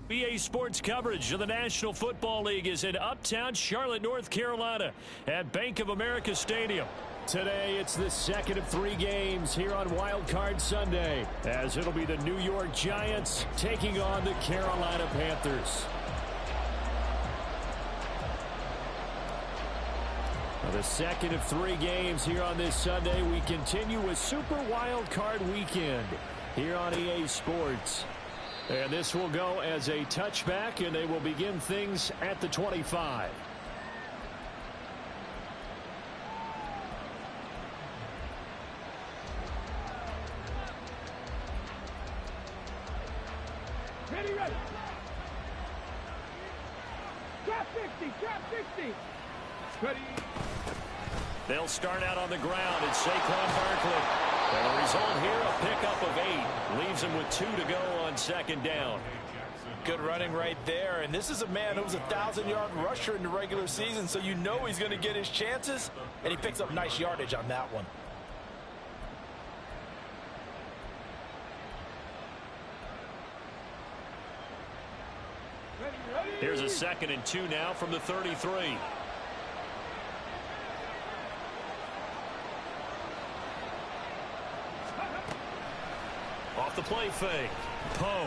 BA Sports coverage of the National Football League is in uptown Charlotte, North Carolina at Bank of America Stadium. Today, it's the second of 3 games here on Wildcard Sunday, as it'll be the New York Giants taking on the Carolina Panthers. The second of 3 games here on this Sunday. We continue with Super Wildcard Weekend here on EA Sports. And this will go as a touchback, and they will begin things at the 25. Ready. Drop 60, drop 60. Ready. They'll start out on the ground. It's Saquon Barkley. And the result here, a pickup of 8. Leaves him with 2 to go on second down. Good running right there. And this is a man who was a 1,000-yard rusher in the regular season, so you know he's going to get his chances. And he picks up nice yardage on that one. Here's a 2nd and 2 now from the 33. Off the play fake. Poe.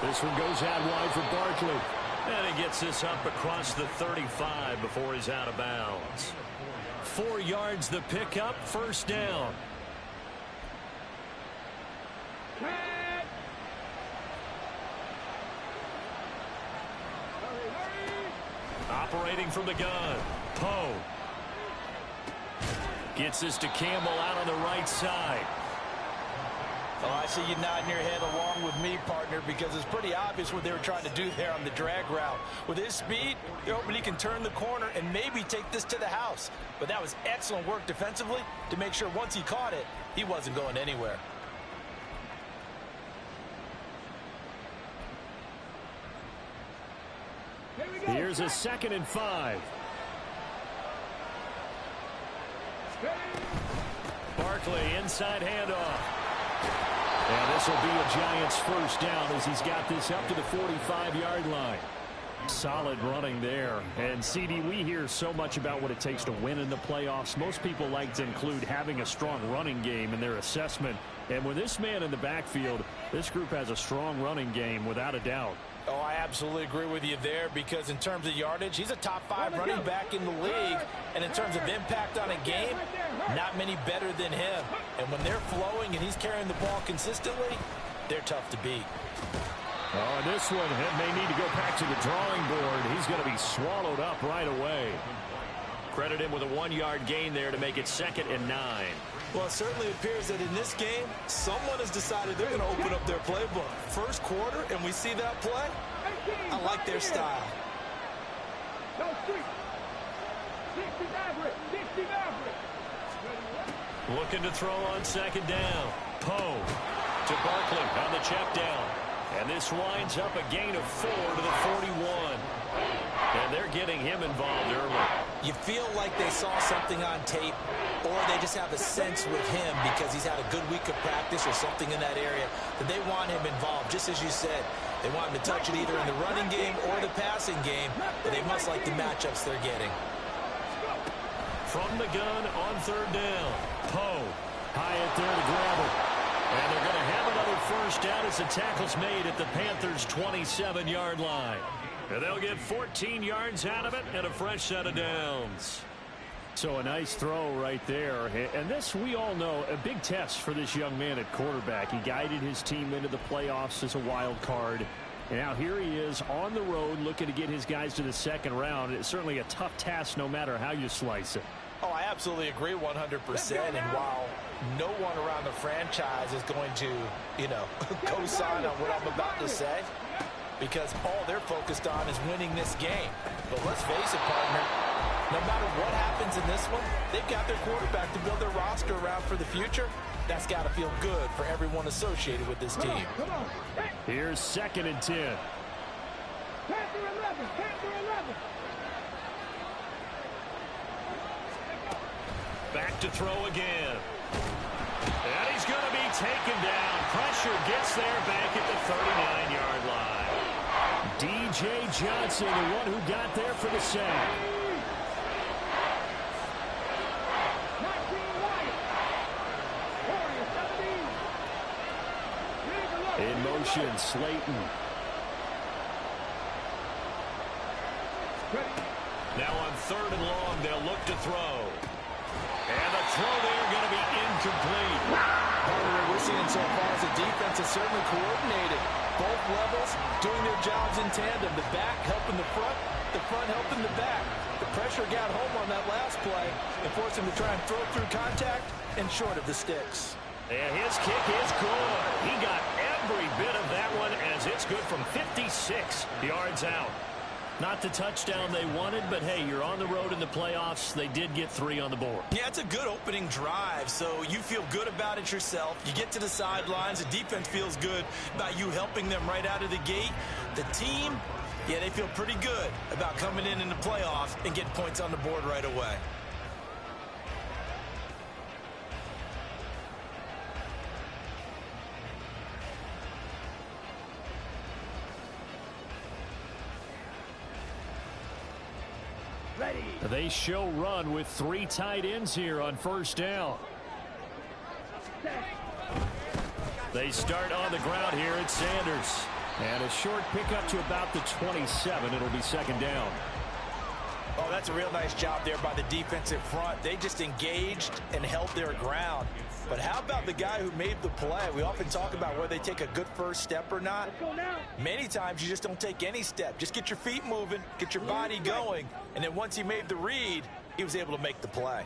This one goes out wide for Barkley. And he gets this up across the 35 before he's out of bounds. 4 yards the pickup, first down. Operating from the gun. Poe. Gets this to Campbell out on the right side. Oh, I see you nodding your head along with me, partner, because it's pretty obvious what they were trying to do there on the drag route. With his speed, they're hoping he can turn the corner and maybe take this to the house. But that was excellent work defensively to make sure once he caught it, he wasn't going anywhere. Here's a 2nd and 5. Barkley, inside handoff. And this will be a Giants first down as he's got this up to the 45-yard line. Solid running there. And, CD, we hear so much about what it takes to win in the playoffs. Most people like to include having a strong running game in their assessment. And with this man in the backfield, this group has a strong running game without a doubt. Oh, I absolutely agree with you there, because in terms of yardage, he's a top 5 running back in the league. And in terms of impact on a game, not many better than him. And when they're flowing and he's carrying the ball consistently, they're tough to beat. Oh, this one may need to go back to the drawing board. He's going to be swallowed up right away. Credit him with a 1-yard gain there to make it 2nd and 9. Well, it certainly appears that in this game, someone has decided they're going to open up their playbook. First quarter, and we see that play. I like their style. Looking to throw on 2nd down. Poe to Barkley on the check down. And this winds up a gain of 4 to the 41. And they're they're getting him involved early. You feel like they saw something on tape, or they just have a sense with him because he's had a good week of practice or something in that area that they want him involved. Just as you said, they want him to touch it either in the running game or the passing game, but they must like the matchups they're getting. From the gun on third down. Poe high up there to grab it. And they're going to have another first down as the tackle's made at the Panthers' 27-yard line. And they'll get 14 yards out of it and a fresh set of downs. So a nice throw right there. And this, we all know, a big test for this young man at quarterback. He guided his team into the playoffs as a wild card. And now here he is on the road looking to get his guys to the second round. It's certainly a tough task no matter how you slice it. Oh, I absolutely agree 100%. And while no one around the franchise is going to, co-sign on what I'm about to say, because all they're focused on is winning this game. But let's face it, partner, no matter what happens in this one, they've got their quarterback to build their roster around for the future. That's got to feel good for everyone associated with this team. Here's 2nd and 10. Panther 11, Panther 11. Back to throw again. And he's going to be taken down. Pressure gets there back at the 39-yard line. D.J. Johnson, the one who got there for the sack. In motion, Slayton. Now on 3rd and long, they'll look to throw. And the throw there going to be incomplete. Partner, we're seeing so far as the defense is certainly coordinated. Both levels doing their jobs in tandem. The back helping the front helping the back. The pressure got home on that last play and forced him to try and throw through contact and short of the sticks. And his kick is good. He got every bit of that one as it's good from 56 yards out. Not the touchdown they wanted, but hey, you're on the road in the playoffs. They did get 3 on the board. Yeah, it's a good opening drive, so you feel good about it yourself. You get to the sidelines. The defense feels good about you helping them right out of the gate. The team, yeah, they feel pretty good about coming in the playoffs and getting points on the board right away. They show run with 3 tight ends here on first down. They start on the ground here at Sanders. And a short pickup to about the 27. It'll be 2nd down. Oh, that's a real nice job there by the defensive front. They just engaged and held their ground. But how about the guy who made the play? We often talk about whether they take a good first step or not. Many times you just don't take any step. Just get your feet moving, get your body going, and then once he made the read, he was able to make the play.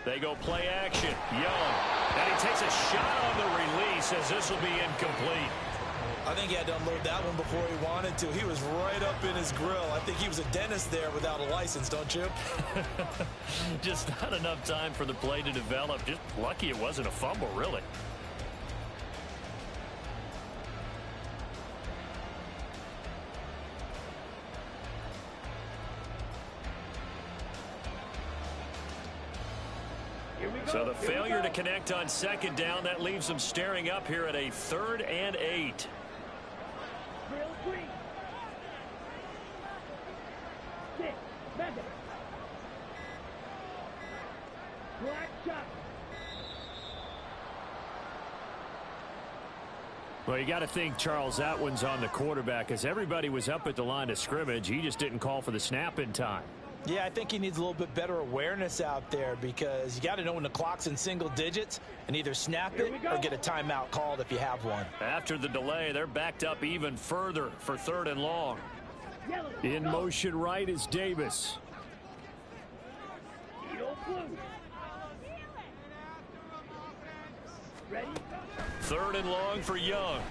They go play action. Young. And he takes a shot on the release as this will be incomplete. I think he had to unload that one before he wanted to. He was right up in his grill. I think he was a dentist there without a license, don't you? Just not enough time for the play to develop. Just lucky it wasn't a fumble, really. So the failure to connect on 2nd down, that leaves them staring up here at a 3rd and 8. Well, you got to think Charles that one's on the quarterback as everybody was up at the line of scrimmage. He just didn't call for the snap in time. Yeah, I think he needs a little bit better awareness out there because you got to know when the clock's in single digits and either snap it or get a timeout called if you have one. After the delay, they're backed up even further for 3rd and long. In motion right is Davis. 3rd and long for Young.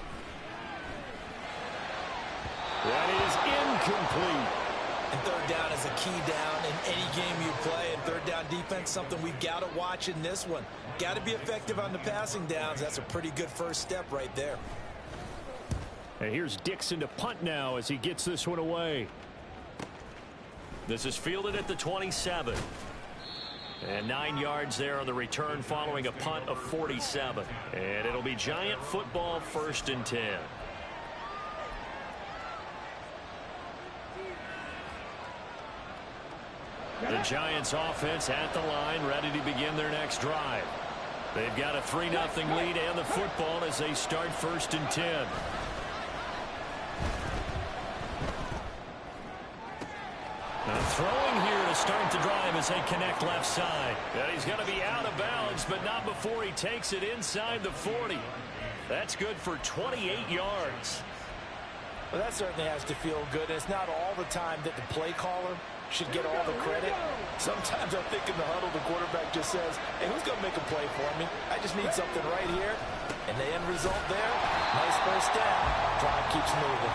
That is incomplete. And 3rd down is a key down in any game you play. And 3rd down defense, something we've got to watch in this one. Got to be effective on the passing downs. That's a pretty good first step right there. And here's Dixon to punt now as he gets this one away. This is fielded at the 27. And 9 yards there on the return following a punt of 47. And it'll be Giant football, 1st and 10. The Giants offense at the line, ready to begin their next drive. They've got a 3-0 lead and the football as they start 1st and 10. Now throwing here to start the drive as they connect left side. And he's going to be out of bounds, but not before he takes it inside the 40. That's good for 28 yards. Well, that certainly has to feel good. It's not all the time that the play caller should get all the credit. Sometimes I think in the huddle, the quarterback just says, hey, who's going to make a play for me? I just need something right here. And the end result there, nice first down. Drive keeps moving.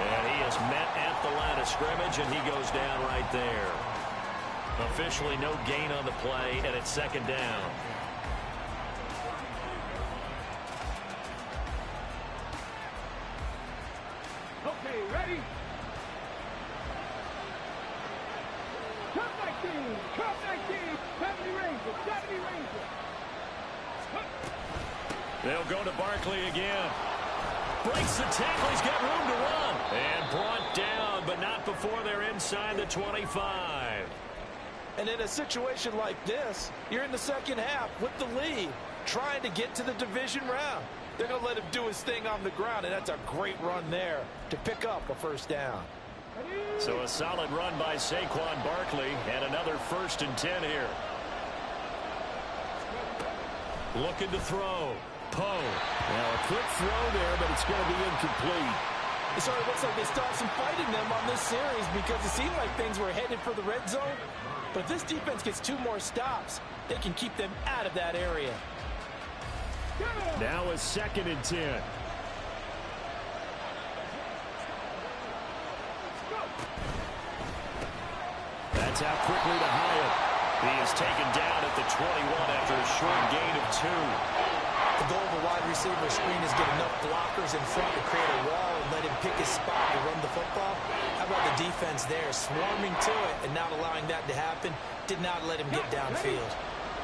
And he is met at the line of scrimmage, and he goes down right there. Officially no gain on the play, and it's 2nd down. Okay, ready? Cut 19, cut 19, 70 Rangers, 70 Rangers. They'll go to Barkley again. Breaks the tackle, he's got room to run. And brought down, but not before they're inside the 25. And in a situation like this, you're in the second half with the lead, trying to get to the division round. They're going to let him do his thing on the ground, and that's a great run there to pick up a 1st down. So a solid run by Saquon Barkley, and another 1st and 10 here. Looking to throw. Poe. Now a quick throw there, but it's going to be incomplete. It sort of looks like they still have some fight in them on this series because it seemed like things were headed for the red zone. But if this defense gets 2 more stops, they can keep them out of that area. Now a 2nd and 10. That's out quickly to Hyatt. He is taken down at the 21 after a short gain of 2. The goal of a wide receiver screen is get enough blockers in front to create a wall and let him pick his spot to run the football. How about the defense there, swarming to it and not allowing that to happen? Did not let him get downfield.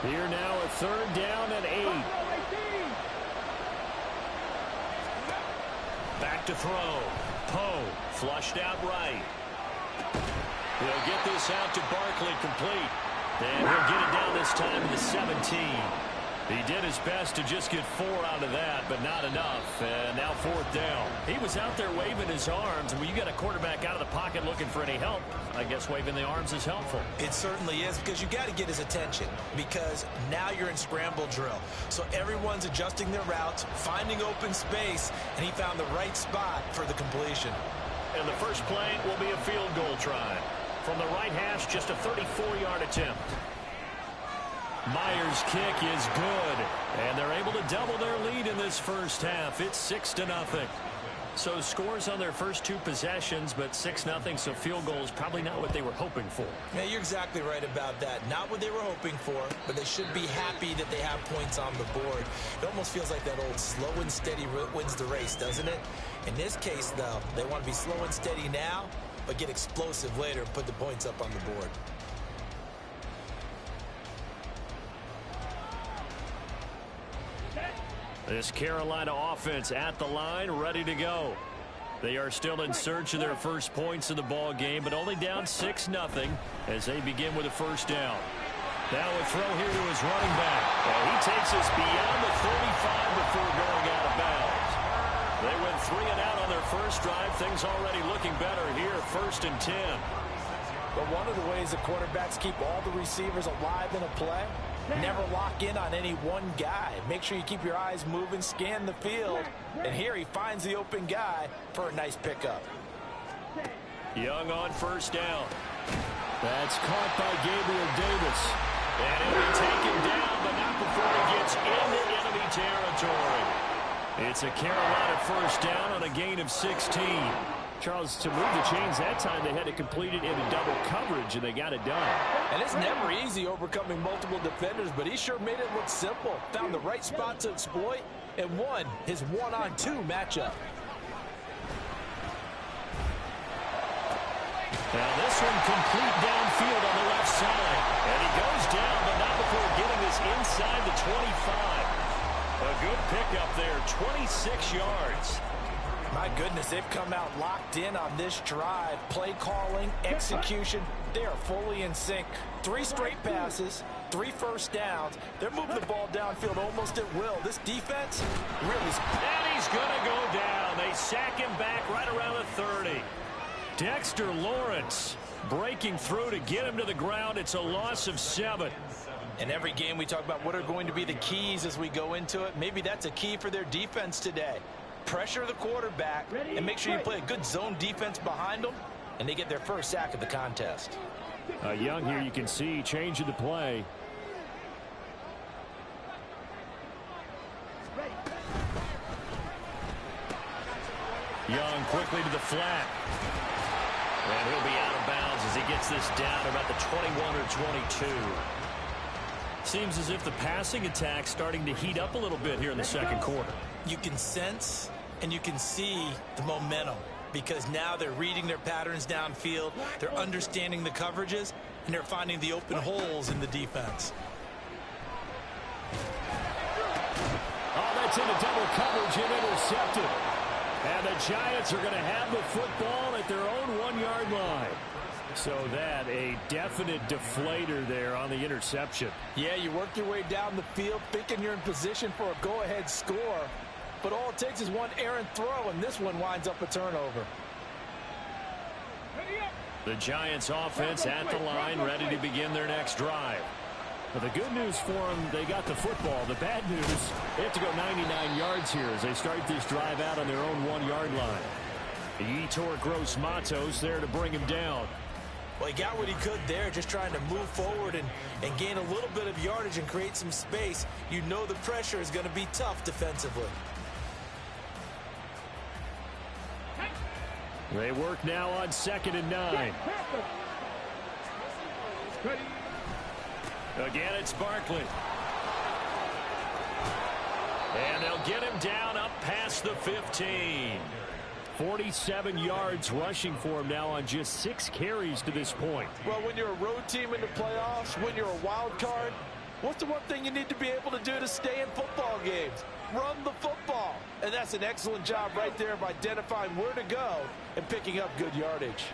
Here now a 3rd down and 8. Back to throw. Poe flushed out right. He'll get this out to Barkley complete. And he'll get it down this time to the 17. He did his best to just get 4 out of that, but not enough. And now 4th down. He was out there waving his arms. And when you got a quarterback out of the pocket looking for any help, I guess waving the arms is helpful. It certainly is, because you got to get his attention, because now you're in scramble drill. So everyone's adjusting their routes, finding open space, and he found the right spot for the completion. And the first play will be a field goal try. From the right hash, just a 34-yard attempt. Myers' kick is good, and they're able to double their lead in this first half. It's 6-0. So scores on their first 2 possessions, but 6-0, so field goal is probably not what they were hoping for. Yeah, you're exactly right about that. Not what they were hoping for, but they should be happy that they have points on the board. It almost feels like that old slow and steady wins the race, doesn't it? In this case, though, they want to be slow and steady now, but get explosive later and put the points up on the board. This Carolina offense at the line, ready to go. They are still in search of their first points of the ball game, but only down 6-0 as they begin with a 1st down. Now a throw here to his running back. And he takes us beyond the 35 before going out of bounds. They went 3 and out on their first drive. Things already looking better here, 1st and 10. But one of the ways the quarterbacks keep all the receivers alive in a play, never lock in on any one guy. Make sure you keep your eyes moving, scan the field. And here he finds the open guy for a nice pickup. Young on 1st down. That's caught by Gabriel Davis. And he'll be taken down, but not before he gets into enemy territory. It's a Carolina 1st down on a gain of 16. Charles, to move the chains that time, they had to complete it into double coverage, and they got it done. And it's never easy overcoming multiple defenders, but he sure made it look simple. Found the right spot to exploit and won his 1-on-2 matchup. Now this one complete downfield on the left side. And he goes down, but not before getting this inside the 25. A good pickup there, 26 yards. My goodness, they've come out locked in on this drive. Play calling, execution, they are fully in sync. 3 straight passes, 3 first downs. They're moving the ball downfield almost at will. This defense really... And he's going to go down. They sack him back right around the 30. Dexter Lawrence breaking through to get him to the ground. It's a loss of 7. In every game we talk about what are going to be the keys as we go into it. Maybe that's a key for their defense today. Pressure the quarterback and make sure you play a good zone defense behind them, and they get their first sack of the contest. Young here, you can see changing the play. Young quickly to the flat. And he'll be out of bounds as he gets this down about the 21 or 22. Seems as if the passing attack's starting to heat up a little bit here in the second quarter. You can sense and you can see the momentum because now they're reading their patterns downfield, they're understanding the coverages, and they're finding the open holes in the defense. Oh, that's into double coverage and intercepted. And the Giants are going to have the football at their own 1-yard line. So that a definite deflator there on the interception. Yeah, you work your way down the field thinking you're in position for a go-ahead score. But all it takes is one errant throw, and this one winds up a turnover. The Giants offense at the line, ready to begin their next drive. Well, the good news for them, they got the football. The bad news, they have to go 99 yards here as they start this drive out on their own 1-yard line. Yetur Gross-Matos there to bring him down. Well, he got what he could there, just trying to move forward and gain a little bit of yardage and create some space. You know the pressure is going to be tough defensively. They work now on 2nd and 9. Again, it's Barkley. And they'll get him down up past the 15. 47 yards rushing for him now on just 6 carries to this point. Well, when you're a road team in the playoffs, when you're a wild card, what's the one thing you need to be able to do to stay in football games? Run the football. And that's an excellent job right there of identifying where to go and picking up good yardage.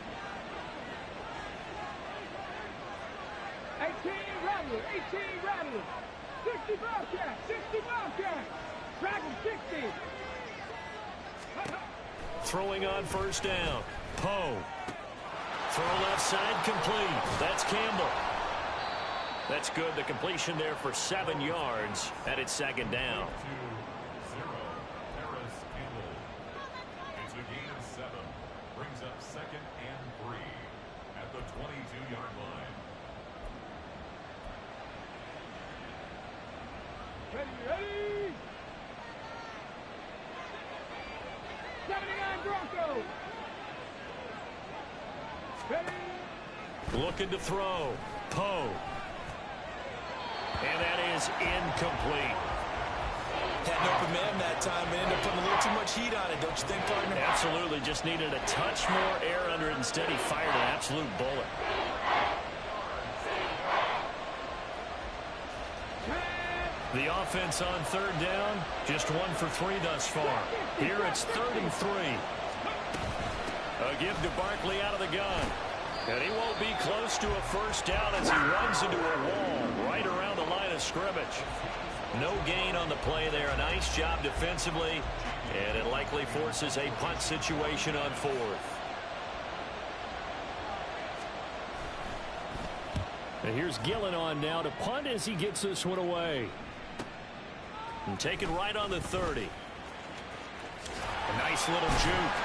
18 Rattlers, 18 Rattlers, 60 Bobcats, 60 Bobcats, Dragon 60. Throwing on first down. Poe. Throw left side complete. That's Campbell. That's good. The completion there for 7 yards. And it's 2nd down. It's a gain of 7. Brings up 2nd and 3 at the 22-yard line. Ready. 79 Broncos. Ready. Looking to throw. Poe. And that is incomplete. Had an open man that time and ended up putting a little too much heat on it, don't you think, partner? Absolutely. Just needed a touch more air under it. Instead, he fired an absolute bullet. The offense on 3rd down, just 1 for 3 thus far. Here it's 3rd and 3. A give to Barkley out of the gun. And he won't be close to a first down as he runs into a wall right around the line of scrimmage. No gain on the play there. A nice job defensively. And it likely forces a punt situation on 4th. And here's Gillen on now to punt as he gets this one away. And taken right on the 30. A nice little juke.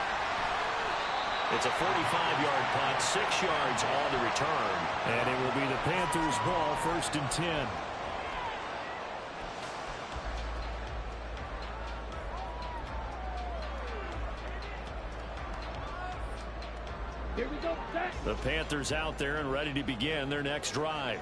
It's a 45-yard punt, 6 yards on the return. And it will be the Panthers' ball, 1st and 10. Here we go. The Panthers out there and ready to begin their next drive.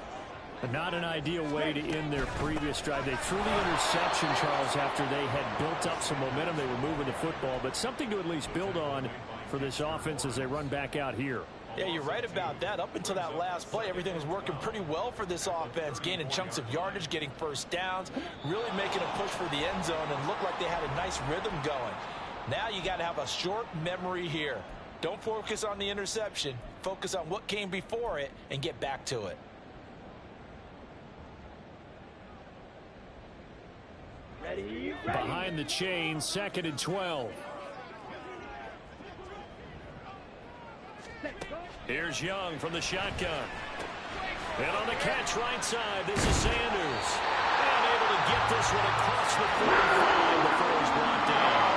But not an ideal way to end their previous drive. They threw the interception, Charles, after they had built up some momentum. They were moving the football, but something to at least build on for this offense as they run back out here. Yeah, you're right about that. Up until that last play, everything was working pretty well for this offense, gaining chunks of yardage, getting first downs, really making a push for the end zone, and looked like they had a nice rhythm going. Now you got to have a short memory here. Don't focus on the interception. Focus on what came before it and get back to it. Ready. Behind the chain, 2nd and 12. Here's Young from the shotgun. And on the catch right side, this is Sanders. And able to get this one across the 45 before he's brought down.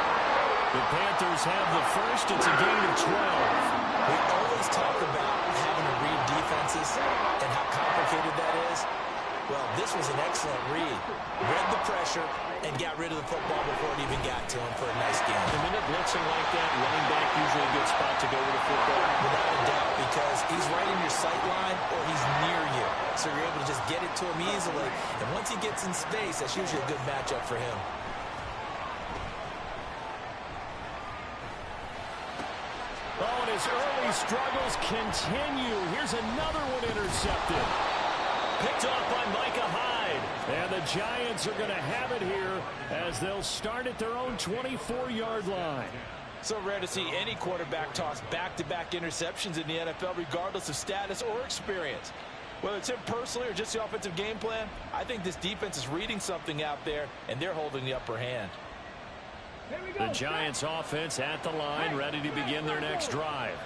The Panthers have the first. It's a gain of 12. We always talk about having to read defenses and how complicated that is. Well, this was an excellent read. Read the pressure and got rid of the football before it even got to him for a nice game. And when they're blitzing like that, running back usually a good spot to go with the football. Without a doubt, because he's right in your sight line or he's near you. So you're able to just get it to him easily. And once he gets in space, that's usually a good matchup for him. Oh, and his early struggles continue. Here's another one intercepted. Picked off by Micah Hyde. And the Giants are going to have it here as they'll start at their own 24-yard line. So rare to see any quarterback toss back-to-back interceptions in the NFL, regardless of status or experience. Whether it's him personally or just the offensive game plan, I think this defense is reading something out there, and they're holding the upper hand. The Giants offense at the line, ready to begin their next drive.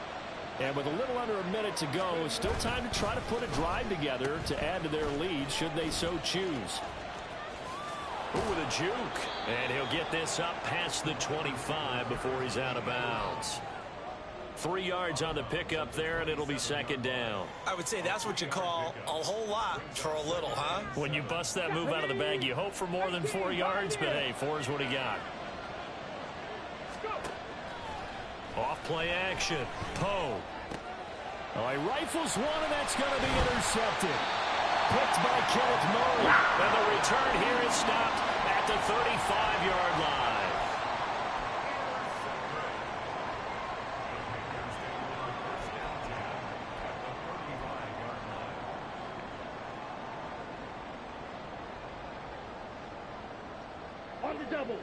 And with a little under a minute to go, still time to try to put a drive together to add to their lead should they so choose. Ooh, with a juke. And he'll get this up past the 25 before he's out of bounds. 3 yards on the pickup there, and it'll be 2nd down. I would say that's what you call a whole lot for a little, huh? When you bust that move out of the bag, you hope for more than 4 yards, but hey, 4 is what he got. Off play action. Poe. Oh, he rifles one, and that's going to be intercepted. Picked by Kenneth Murray. And the return here is stopped at the 35-yard line. On the double.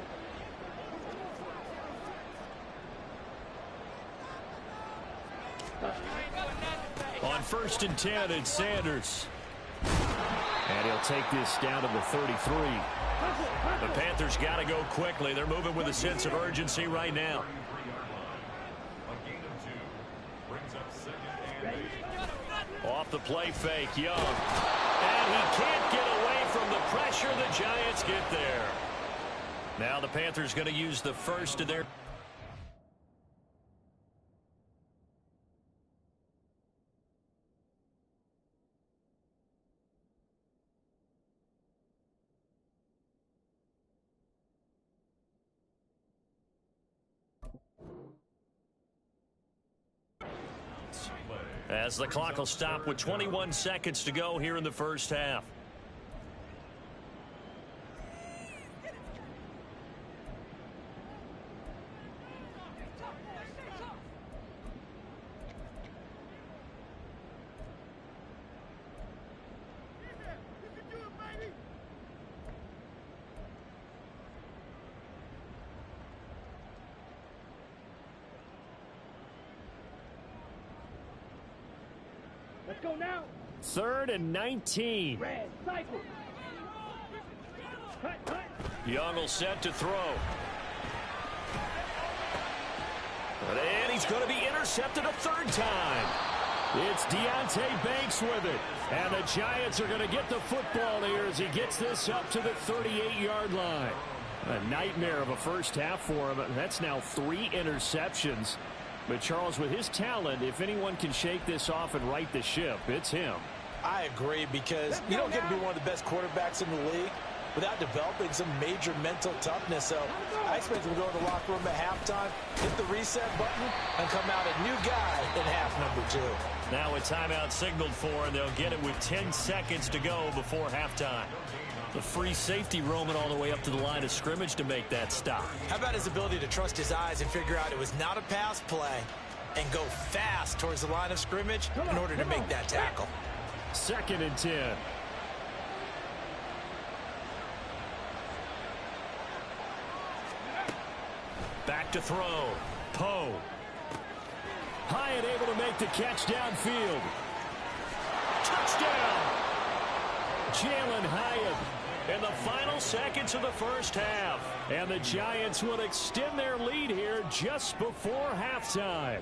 On 1st and 10, it's Sanders. And he'll take this down to the 33. The Panthers got to go quickly. They're moving with a sense of urgency right now. Off the play fake, Young. And he can't get away from the pressure. The Giants get there. Now the Panthers going to use the first of their... As the clock will stop with 21 seconds to go here in the first half. Let's go now. 3rd and 19. Red, cycle. Cut. Young will set to throw. And he's going to be intercepted a 3rd time. It's Deonte Banks with it. And the Giants are going to get the football here as he gets this up to the 38-yard line. A nightmare of a first half for him. That's now 3 interceptions. But, Charles, with his talent, if anyone can shake this off and right the ship, it's him. I agree, because you don't get to be one of the best quarterbacks in the league without developing some major mental toughness. So I expect him to go to the locker room at halftime, hit the reset button, and come out a new guy in half number 2. Now a timeout signaled for, and they'll get it with 10 seconds to go before halftime. The free safety roaming all the way up to the line of scrimmage to make that stop. How about his ability to trust his eyes and figure out it was not a pass play, and go fast towards the line of scrimmage in order to make that tackle. 2nd and 10. Back to throw. Poe. Hyatt able to make the catch downfield. Touchdown! Jalen Hyatt in the final seconds of the first half. And the Giants will extend their lead here just before halftime.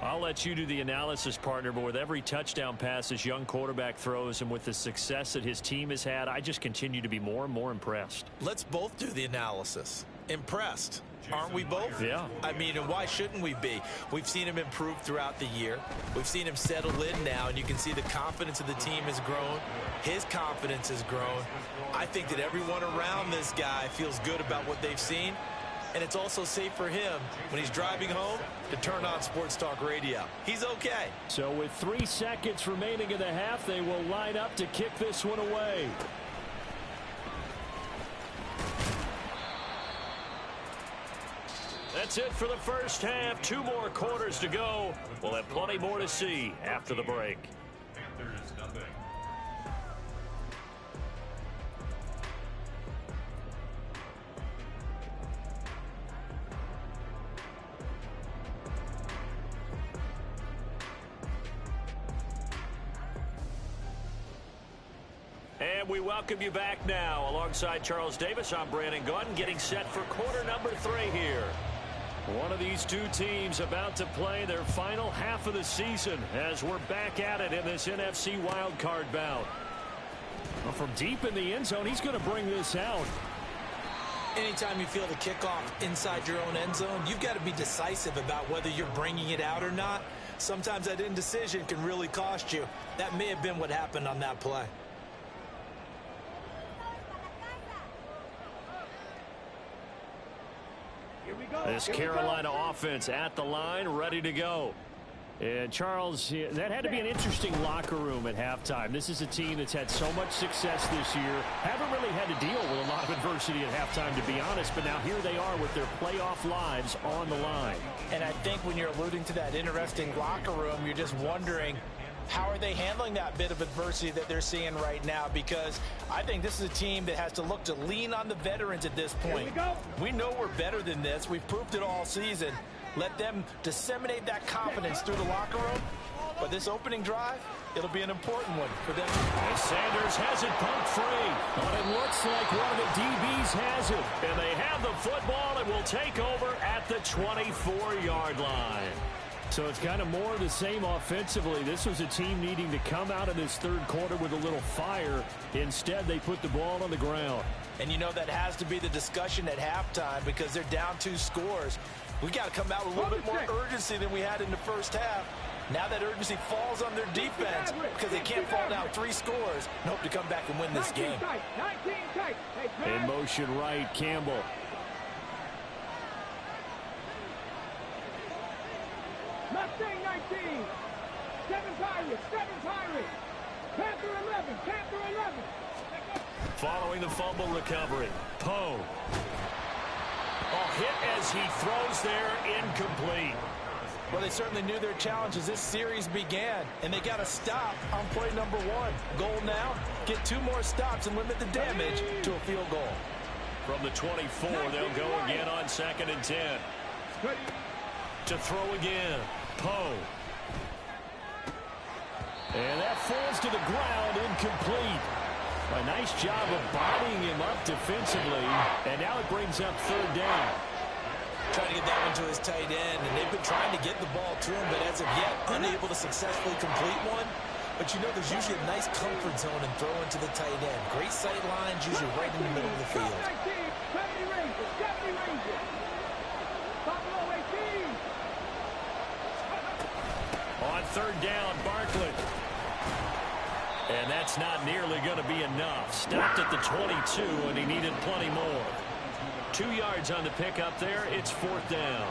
I'll let you do the analysis, partner, but with every touchdown pass this young quarterback throws and with the success that his team has had, I just continue to be more and more impressed. Let's both do the analysis. Impressed. Aren't we both? Yeah. I mean, and why shouldn't we be? We've seen him improve throughout the year. We've seen him settle in now, and you can see the confidence of the team has grown. His confidence has grown. I think that everyone around this guy feels good about what they've seen, and it's also safe for him when he's driving home to turn on Sports Talk Radio. He's okay. So with 3 seconds remaining in the half, they will line up to kick this one away. That's it for the first half. 2 more quarters to go. We'll have plenty more to see after the break. Panthers nothing. And we welcome you back now. Alongside Charles Davis, I'm Brandon Gunn, getting set for quarter number 3 here. One of these two teams about to play their final half of the season as we're back at it in this NFC Wildcard bout. Well, from deep in the end zone, he's going to bring this out. Anytime you feel the kickoff inside your own end zone, you've got to be decisive about whether you're bringing it out or not. Sometimes that indecision can really cost you. That may have been what happened on that play. This Carolina offense at the line, ready to go. And Charles, that had to be an interesting locker room at halftime. This is a team that's had so much success this year. Haven't really had to deal with a lot of adversity at halftime, to be honest. But now here they are with their playoff lives on the line. And I think when you're alluding to that interesting locker room, you're just wondering, how are they handling that bit of adversity that they're seeing right now? Because I think this is a team that has to look to lean on the veterans at this point. We know we're better than this. We've proved it all season. Let them disseminate that confidence through the locker room. But this opening drive, it'll be an important one for them. And Sanders has it pumped free. But it looks like one of the DBs has it. And they have the football and will take over at the 24-yard line. So it's kind of more of the same offensively. This was a team needing to come out of this third quarter with a little fire. Instead, they put the ball on the ground. And you know that has to be the discussion at halftime because they're down 2 scores. We got to come out with a little bit more urgency than we had in the first half. Now that urgency falls on their defense because they can't fall down 3 scores and hope to come back and win this game. In motion right, Campbell. Mustang 19. 7 Pirates. Panther 11. Panther 11. Following the fumble recovery, Poe. Hit as he throws there, incomplete. Well, they certainly knew their challenge as this series began, and they got to stop on play number 1. Goal now, get 2 more stops and limit the damage to a field goal. From the 24, they'll go again on 2nd and 10. To throw again, Poe. And that falls to the ground, incomplete. A nice job of bodying him up defensively, and now it brings up 3rd down. Trying to get that one to his tight end, and they've been trying to get the ball to him, but as of yet, unable to successfully complete one. But you know there's usually a nice comfort zone in throwing to the tight end. Great sight lines, usually right in the middle of the field. 70 Rangers. Buffalo 18. On 3rd down, Barkley. And that's not nearly going to be enough. Stopped at the 22, and he needed plenty more. 2 yards on the pickup there. It's 4th down.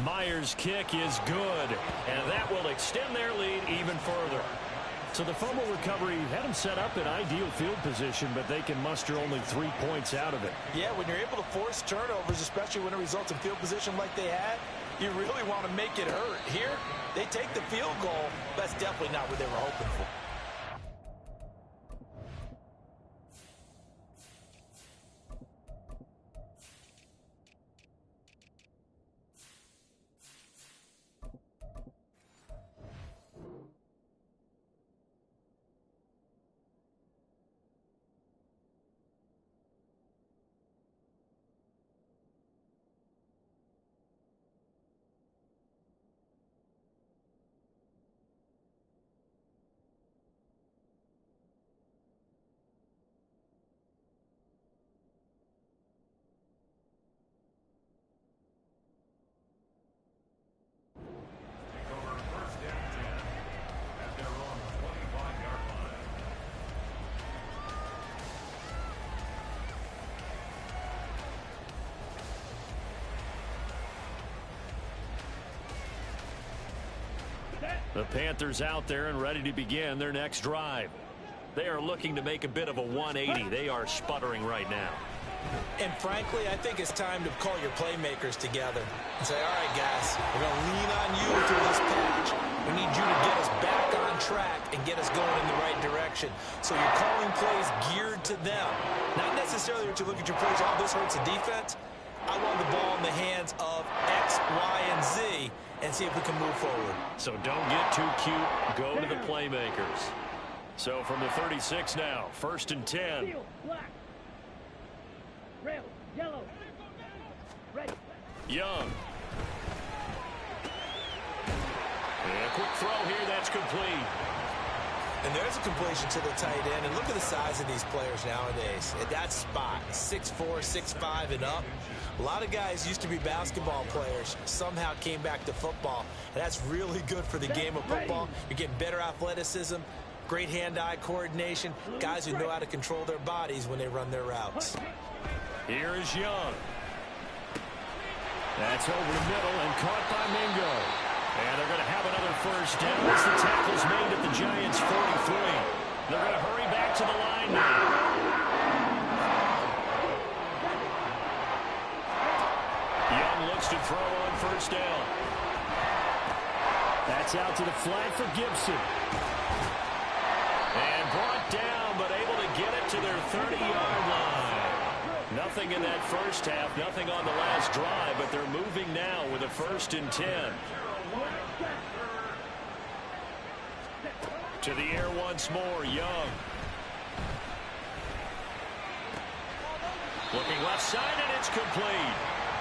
Myers' kick is good, and that will extend their lead even further. So the fumble recovery had them set up in ideal field position, but they can muster only 3 points out of it. Yeah, when you're able to force turnovers, especially when it results in field position like they had, you really want to make it hurt. Here, they take the field goal. That's definitely not what they were hoping for. The Panthers out there and ready to begin their next drive. They are looking to make a bit of a 180. They are sputtering right now. And frankly, I think it's time to call your playmakers together and say, all right, guys, we're going to lean on you through this patch. We need you to get us back on track and get us going in the right direction. So you're calling plays geared to them. Not necessarily that you look at your plays, oh, this hurts the defense. I want the ball in the hands of X, Y, and Z and see if we can move forward. So don't get too cute. Go to the playmakers. So from the 36 now, 1st and 10. Field, black. Red, yellow. Red. Young. And a quick throw here, that's complete. And there's a completion to the tight end. And look at the size of these players nowadays. At that spot, 6'4", 6'5", and up. A lot of guys used to be basketball players, somehow came back to football. And that's really good for the game of football. You're getting better athleticism, great hand-eye coordination, guys who know how to control their bodies when they run their routes. Here is Young. That's over the middle and caught by Mingo. And they're going to have another first down as the tackle's made at the Giants' 43. They're going to hurry back to the line now. Young looks to throw on first down. That's out to the flat for Gibson. And brought down, but able to get it to their 30-yard line. Nothing in that first half, nothing on the last drive, but they're moving now with a 1st and 10. To the air once more, Young. Looking left side, and it's complete.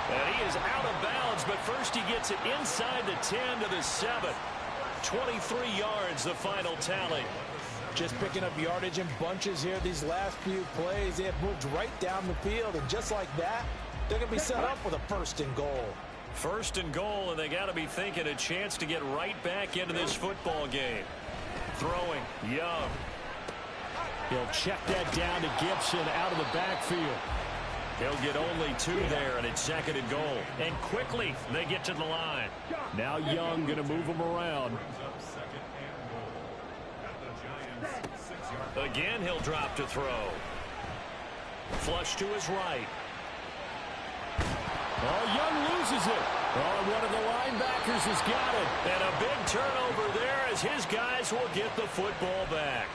And he is out of bounds, but first he gets it inside the 10 to the 7. 23 yards, the final tally. Just picking up yardage in bunches here these last few plays. They have moved right down the field, and just like that, they're going to be set up with a 1st and goal. 1st and goal, and they got to be thinking a chance to get right back into this football game. Throwing, Young. He'll check that down to Gibson out of the backfield. He'll get only 2 there, and it's 2nd and goal. And quickly, they get to the line. Now Young going to move them around. Again, he'll drop to throw. Flush to his right. Oh, Young loses it. Oh, one of the linebackers has got it. And a big turnover there as his guys will get the football back.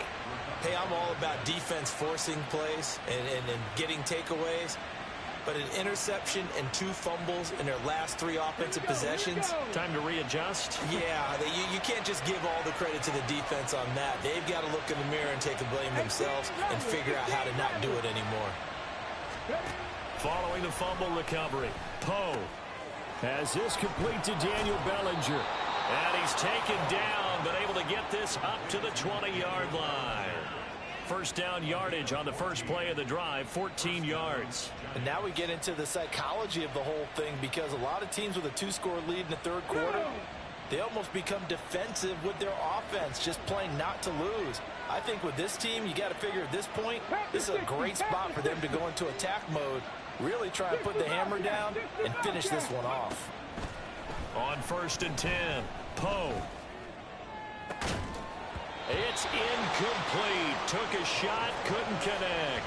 Hey, I'm all about defense forcing plays and getting takeaways. But an interception and 2 fumbles in their last 3 offensive possessions. Time to readjust. Yeah, you can't just give all the credit to the defense on that. They've got to look in the mirror and take the blame themselves and figure out how to not do it anymore. Following the fumble recovery, Poe has this complete to Daniel Bellinger. And he's taken down, but able to get this up to the 20-yard line. First down yardage on the first play of the drive, 14 yards. And now we get into the psychology of the whole thing, because a lot of teams with a 2-score lead in the 3rd quarter, they almost become defensive with their offense, just playing not to lose. I think with this team, you got to figure at this point, this is a great spot for them to go into attack mode, really try and put the hammer down and finish this one off. On 1st and 10, Poe. It's incomplete. Took a shot, couldn't connect.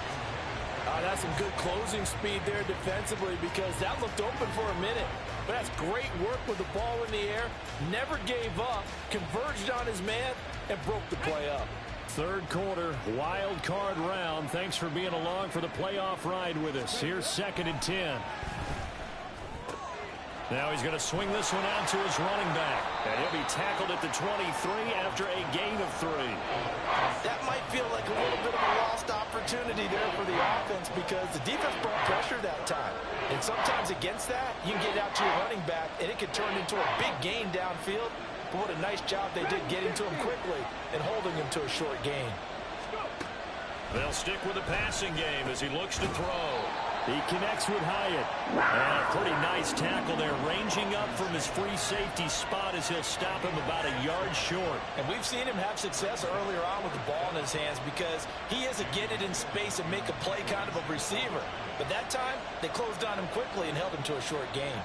That's some good closing speed there defensively because that looked open for a minute. But that's great work with the ball in the air. Never gave up, converged on his man, and broke the play up. Third quarter, wild card round. Thanks for being along for the playoff ride with us. Here's 2nd and 10. Now he's going to swing this one out to his running back. And he'll be tackled at the 23 after a gain of 3. That might feel like a little bit of a lost opportunity there for the offense because the defense brought pressure that time. And sometimes against that, you can get out to your running back, and it could turn into a big gain downfield. But what a nice job they did getting to him quickly and holding him to a short gain. They'll stick with the passing game as he looks to throw. He connects with Hyatt. And a pretty nice tackle there, ranging up from his free safety spot as he'll stop him about a yard short. And we've seen him have success earlier on with the ball in his hands because he is a get it in space and make a play kind of a receiver. But that time, they closed on him quickly and held him to a short gain.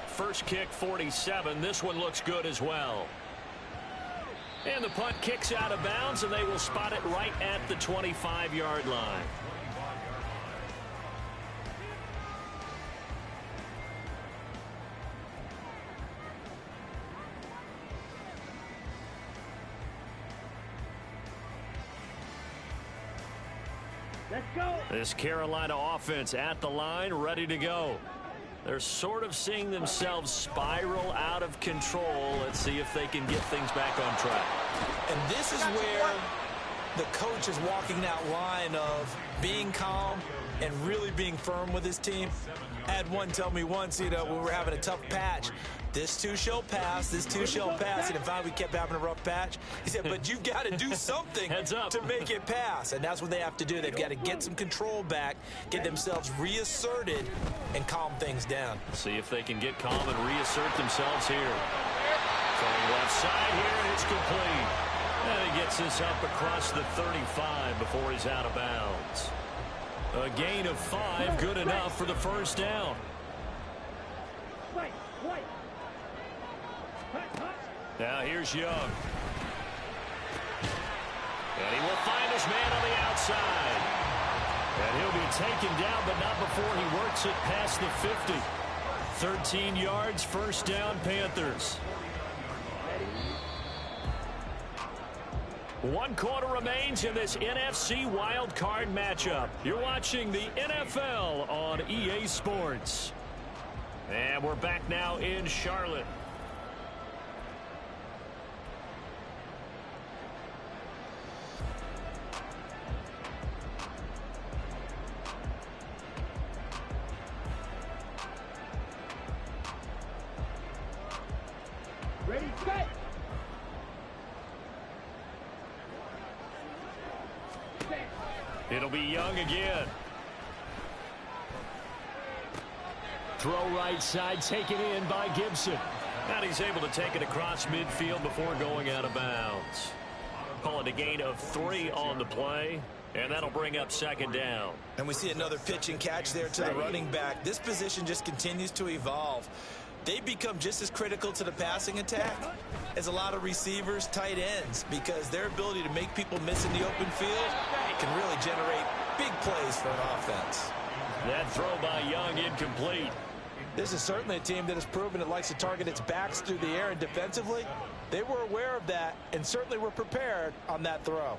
First kick, 47. This one looks good as well. And the punt kicks out of bounds, and they will spot it right at the 25-yard line. Let's go. This Carolina offense at the line, ready to go. They're sort of seeing themselves spiral out of control. Let's see if they can get things back on track. And this is where the coach is walking that line of being calm and really being firm with his team. I had one tell me once, when we were having a tough patch, this too shall pass, this too shall pass. And if we kept having a rough patch, he said, but you've got to do something to make it pass. And that's what they have to do. They've got to get some control back, get themselves reasserted, and calm things down. See if they can get calm and reassert themselves here. From left side here, and it's complete. And he gets this up across the 35 before he's out of bounds. A gain of 5, good enough for the first down. Now here's Young. And he will find his man on the outside. And he'll be taken down, but not before he works it past the 50. 13 yards, first down, Panthers. 1 quarter remains in this NFC wildcard matchup. You're watching the NFL on EA Sports. And we're back now in Charlotte. Ready, set. It'll be Young again. Throw right side, taken in by Gibson. And he's able to take it across midfield before going out of bounds. Call it a gain of 3 on the play. And that'll bring up second down. And we see another pitch and catch there to the running back. This position just continues to evolve. They become just as critical to the passing attack as a lot of receivers, tight ends, because their ability to make people miss in the open field can really generate big plays for an offense. That throw by Young incomplete. This is certainly a team that has proven it likes to target its backs through the air, and defensively, they were aware of that and certainly were prepared on that throw.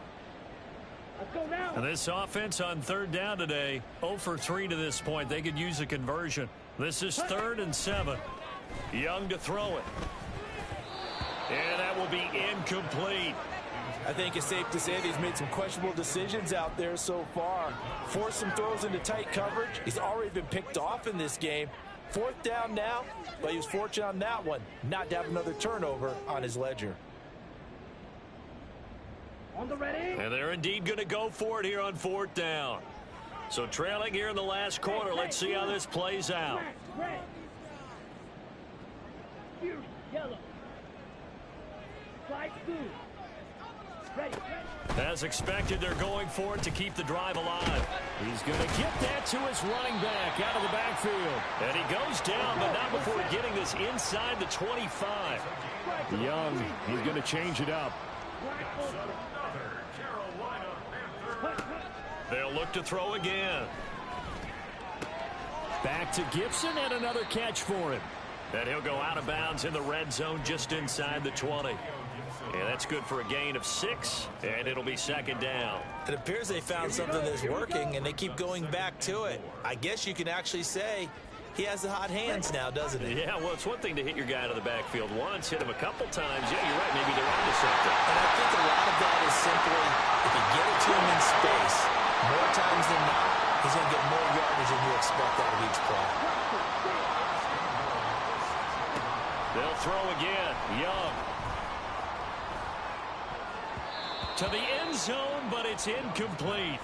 Let's go now. And this offense on third down today, 0 for 3 to this point. They could use a conversion. This is 3rd and 7. Young to throw it. And that will be incomplete. I think it's safe to say that he's made some questionable decisions out there so far. Forced some throws into tight coverage. He's already been picked off in this game. 4th down now, but he was fortunate on that one not to have another turnover on his ledger. On the ready. And they're indeed going to go for it here on 4th down. So trailing here in the last quarter. Let's see how this plays out. Red. Yellow. Slide through. As expected, they're going for it to keep the drive alive. He's going to get that to his running back out of the backfield. And he goes down, but not before getting this inside the 25. Young, he's going to change it up. They'll look to throw again. Back to Gibson, and another catch for him. And he'll go out of bounds in the red zone just inside the 20. And that's good for a gain of 6, and it'll be second down. It appears they found something that's working, and they keep going back to it. I guess you can actually say he has the hot hands now, doesn't he? Yeah, well, it's one thing to hit your guy out of the backfield once, hit him a couple times. Yeah, you're right. Maybe they're onto something. And I think a lot of that is simply if you get it to him in space, more times than not, he's going to get more yardage than you expect out of each play. They'll throw again. Young. To the end zone, but it's incomplete.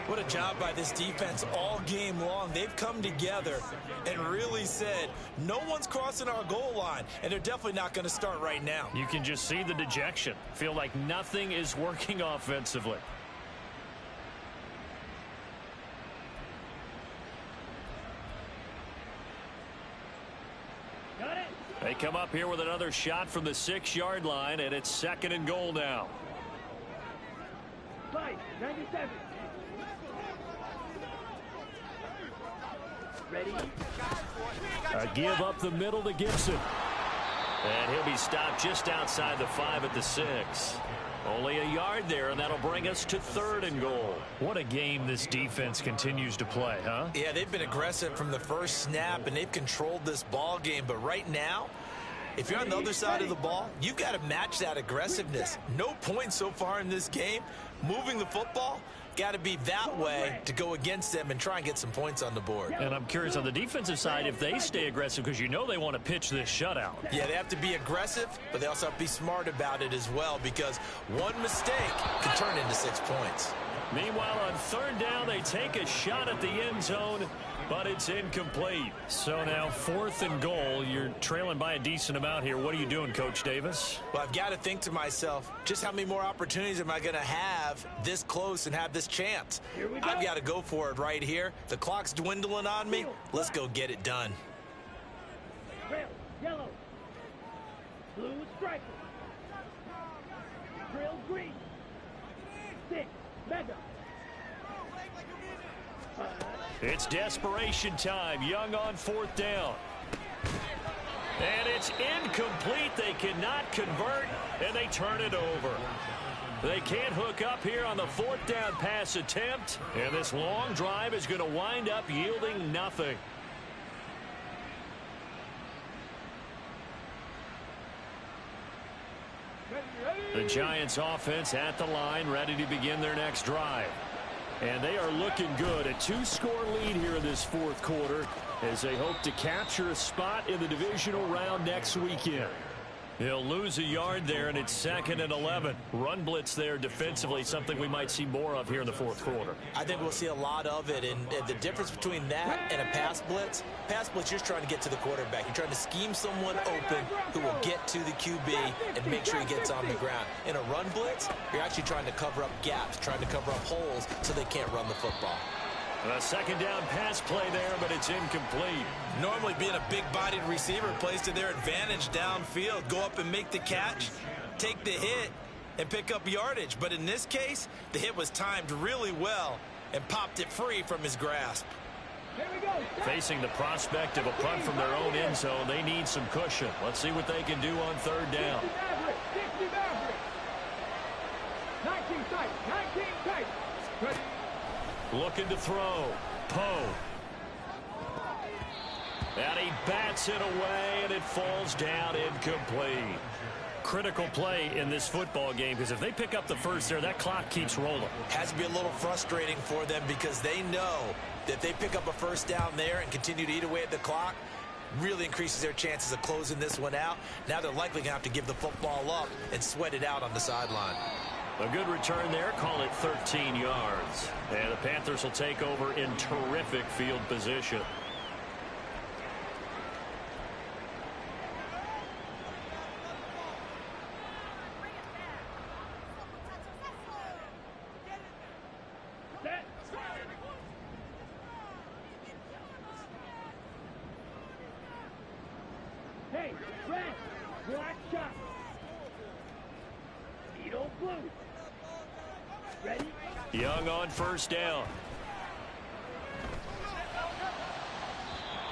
What a job by this defense all game long. They've come together and really said, no one's crossing our goal line, and they're definitely not going to start right now. You can just see the dejection. Feel like nothing is working offensively. They come up here with another shot from the 6-yard line, and it's second and goal now. 97. Ready? A give up the middle to Gibson. And he'll be stopped just outside the 5 at the 6. Only a yard there, and that'll bring us to third and goal. What a game this defense continues to play, huh? Yeah, they've been aggressive from the first snap, and they've controlled this ball game. But right now, if you're on the other side of the ball, you've got to match that aggressiveness. No points so far in this game. Moving the football, got to be that way to go against them and try and get some points on the board. And I'm curious on the defensive side if they stay aggressive, because you know they want to pitch this shutout. Yeah, they have to be aggressive, but they also have to be smart about it as well, because one mistake can turn into 6 points. Meanwhile, on third down, they take a shot at the end zone, but it's incomplete. So now 4th and goal. You're trailing by a decent amount here. What are you doing, Coach Davis? Well, I've got to think to myself, just how many more opportunities am I going to have this close and have this chance? I've got to go for it right here. The clock's dwindling on me. Let's go get it done. Red, yellow, blue striker, drill green, 6, mega. It's desperation time. Young on 4th down. And it's incomplete. They cannot convert, and they turn it over. They can't hook up here on the 4th down pass attempt, and this long drive is going to wind up yielding nothing. The Giants offense at the line, ready to begin their next drive. And they are looking good. A 2-score lead here in this 4th quarter as they hope to capture a spot in the divisional round next weekend. He'll lose a yard there, and it's 2nd and 11. Run blitz there defensively, something we might see more of here in the 4th quarter. I think we'll see a lot of it, and the difference between that and a pass blitz, you're just trying to get to the quarterback. You're trying to scheme someone open who will get to the QB and make sure he gets on the ground. In a run blitz, you're actually trying to cover up gaps, trying to cover up holes so they can't run the football. A 2nd down pass play there, but it's incomplete. Normally being a big-bodied receiver plays to their advantage downfield. Go up and make the catch, take the hit, and pick up yardage. But in this case, the hit was timed really well and popped it free from his grasp. Here we go. Facing the prospect of a punt from their own end zone, they need some cushion. Let's see what they can do on 3rd down. 60 Maverick. 19 tight. 19 tight. Ready. Looking to throw. Poe. And he bats it away, and it falls down incomplete. Critical play in this football game, because if they pick up the first there, that clock keeps rolling. Has to be a little frustrating for them, because they know that if they pick up a first down there and continue to eat away at the clock, really increases their chances of closing this one out. Now they're likely going to have to give the football up and sweat it out on the sideline. A good return there. Call it 13 yards. And the Panthers will take over in terrific field position. Okay, red, black shot. Needle blue. Ready? Young on first down.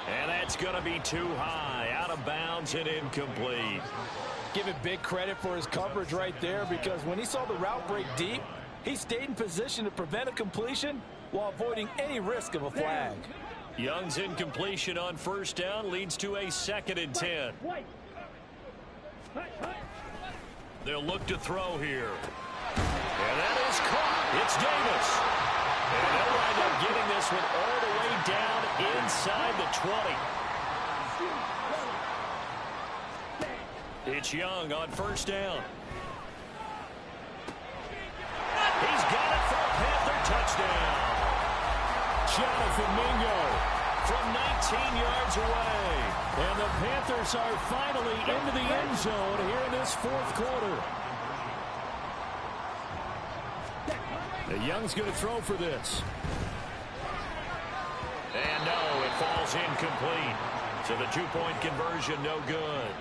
And that's going to be too high, out of bounds and incomplete. Give it big credit for his coverage right there, because when he saw the route break deep, he stayed in position to prevent a completion while avoiding any risk of a flag. Young's incompletion on first down leads to a 2nd and 10. They'll look to throw here. And that is caught. It's Davis. And they'll wind up getting this one all the way down inside the 20. It's Young on first down. He's got it for a Panther touchdown. Jonathan Mingo from 19 yards away. And the Panthers are finally into the end zone here in this 4th quarter. Young's going to throw for this. And no, it falls incomplete. So the 2-point conversion, no good.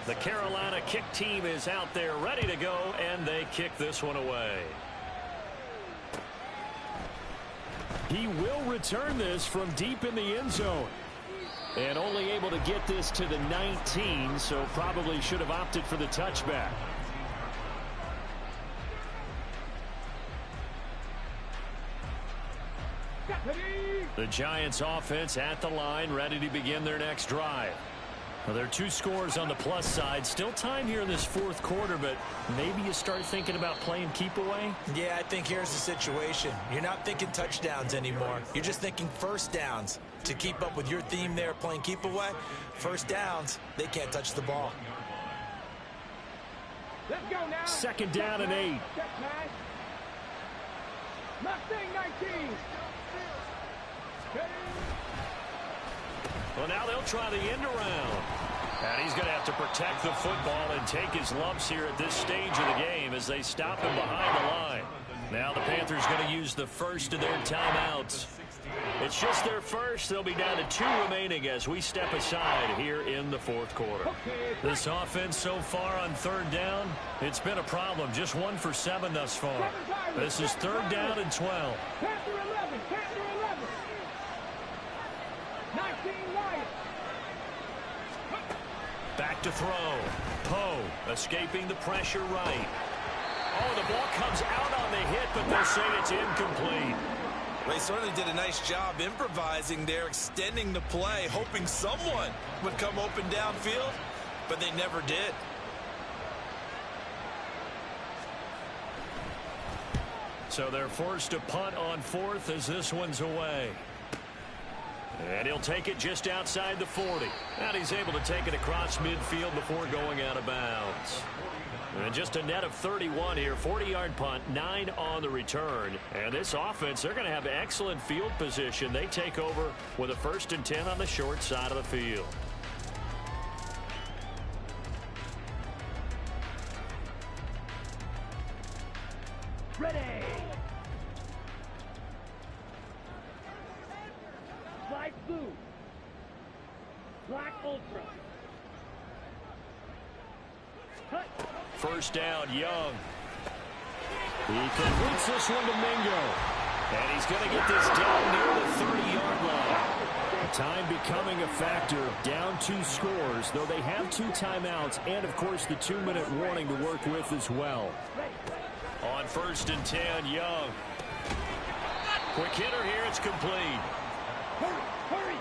The Carolina kick team is out there ready to go, and they kick this one away. He will return this from deep in the end zone. And only able to get this to the 19, so probably should have opted for the touchback. The Giants offense at the line, ready to begin their next drive. Well, there are 2 scores on the plus side. Still time here in this 4th quarter, but maybe you start thinking about playing keep away? Yeah, I think here's the situation. You're not thinking touchdowns anymore. You're just thinking first downs. To keep up with your theme there, playing keep away, first downs, they can't touch the ball. Let's go now. 2nd down and 8. Mustang 19. Well, now they'll try the end around. And he's going to have to protect the football and take his lumps here at this stage of the game as they stop him behind the line. Now the Panthers going to use the first of their timeouts. It's just their first. They'll be down to 2 remaining as we step aside here in the 4th quarter. This offense so far on 3rd down, it's been a problem. Just 1 for 7 thus far. This is 3rd down and 12. Panther 11. Panther 11. 19 Lions. Back to throw. Poe escaping the pressure right. Oh, the ball comes out on the hit, but they'll say it's incomplete. They certainly did a nice job improvising there, extending the play, hoping someone would come open downfield, but they never did. So they're forced to punt on 4th as this one's away. And he'll take it just outside the 40. And he's able to take it across midfield before going out of bounds. And just a net of 31 here, 40-yard punt, 9 on the return. And this offense, they're going to have excellent field position. They take over with a 1st and 10 on the short side of the field. Ready. Light blue. Black ultra. Cut. 1st down, Young. He completes this one to Mingo. And he's going to get this down near the 30-yard line. Time becoming a factor. Down 2 scores, though they have 2 timeouts and, of course, the 2-minute warning to work with as well. On 1st and 10, Young. Quick hitter here. It's complete. Hurry.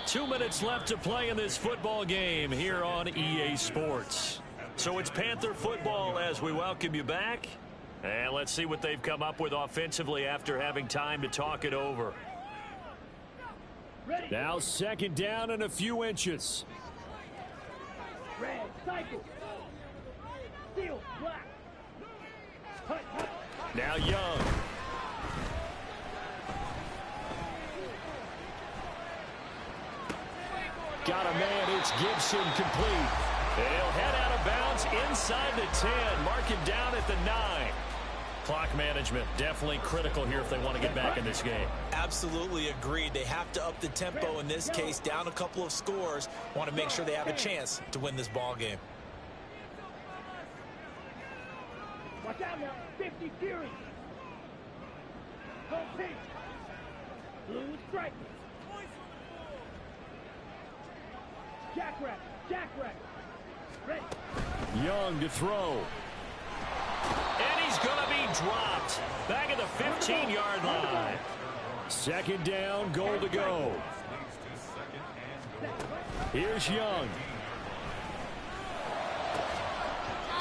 2 minutes left to play in this football game here on EA Sports. So it's Panther football as we welcome you back. And let's see what they've come up with offensively after having time to talk it over. Ready. Now 2nd down and a few inches. Red. Cycle. Steel. Black. Hut. Now Young. Got a man. It's Gibson complete. And he'll head out of bounds inside the 10. Mark him down at the 9. Clock management, definitely critical here if they want to get back in this game. Absolutely agreed. They have to up the tempo in this case, down a couple of scores. Want to make sure they have a chance to win this ball game. Watch out now. 50 Fury. Go pitch. Blue strike. Jackrack. Jackrack. Ready. Young to throw. And he's going to be dropped. Back at the 15-yard line. Second down, goal to go. Here's Young.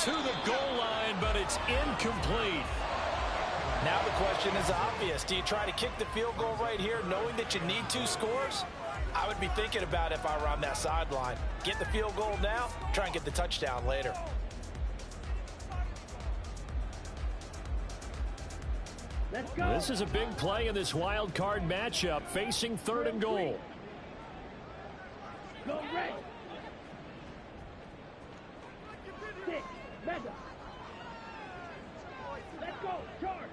To the goal line, but it's incomplete. Now the question is obvious. Do you try to kick the field goal right here knowing that you need 2 scores? I would be thinking about it if I were on that sideline. Get the field goal now, try and get the touchdown later. Let's go. This is a big play in this wild card matchup, facing 3rd and goal. Go red. 6. Mega. Let's go. Charge.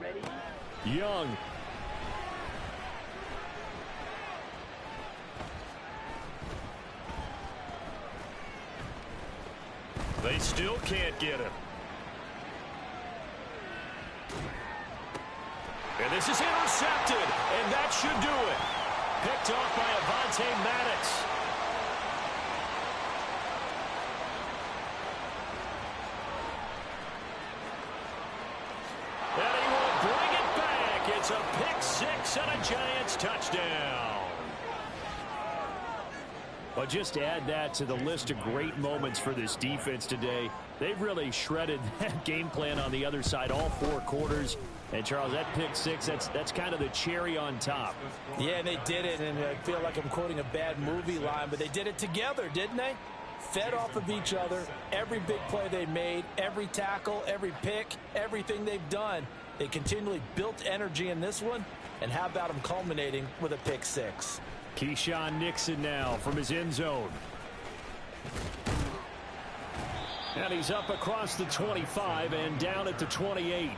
Ready. Young. They still can't get him. And this is intercepted, and that should do it. Picked off by Avonte Maddox. And he will bring it back. It's a pick 6 and a Giants touchdown. Well, just add that to the list of great moments for this defense today. They've really shredded that game plan on the other side all 4 quarters. And, Charles, that pick 6, that's kind of the cherry on top. Yeah, they did it, and I feel like I'm quoting a bad movie line, but they did it together, didn't they? Fed off of each other, every big play they made, every tackle, every pick, everything they've done. They continually built energy in this one, and how about them culminating with a pick 6? Keyshawn Nixon now from his end zone. And he's up across the 25 and down at the 28.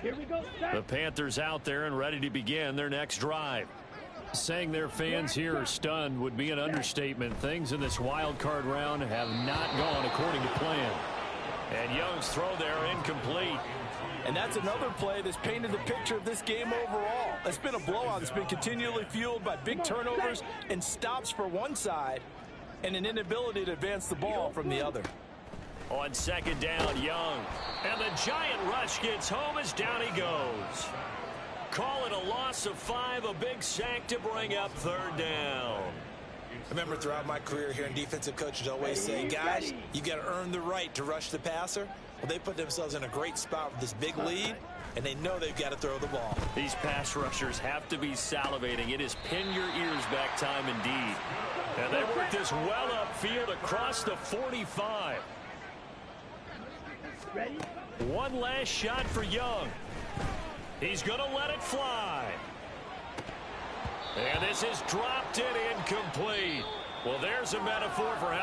Here we go. The Panthers out there and ready to begin their next drive. Saying their fans here are stunned would be an understatement. Things in this wild card round have not gone according to plan. And Young's throw there incomplete. And that's another play that's painted the picture of this game overall. It's been a blowout that's been continually fueled by big turnovers and stops for one side and an inability to advance the ball from the other. On second down, Young. And the giant rush gets home as down he goes. Call it a loss of 5, a big sack to bring up 3rd down. I remember throughout my career here in defensive coaches always say, guys, you got to earn the right to rush the passer. Well, they put themselves in a great spot with this big lead, and they know they've got to throw the ball. These pass rushers have to be salivating. It is pin your ears back time indeed. And they work this well upfield across the 45. Ready? One last shot for Young. He's going to let it fly. And this is dropped in incomplete. Well, there's a metaphor for how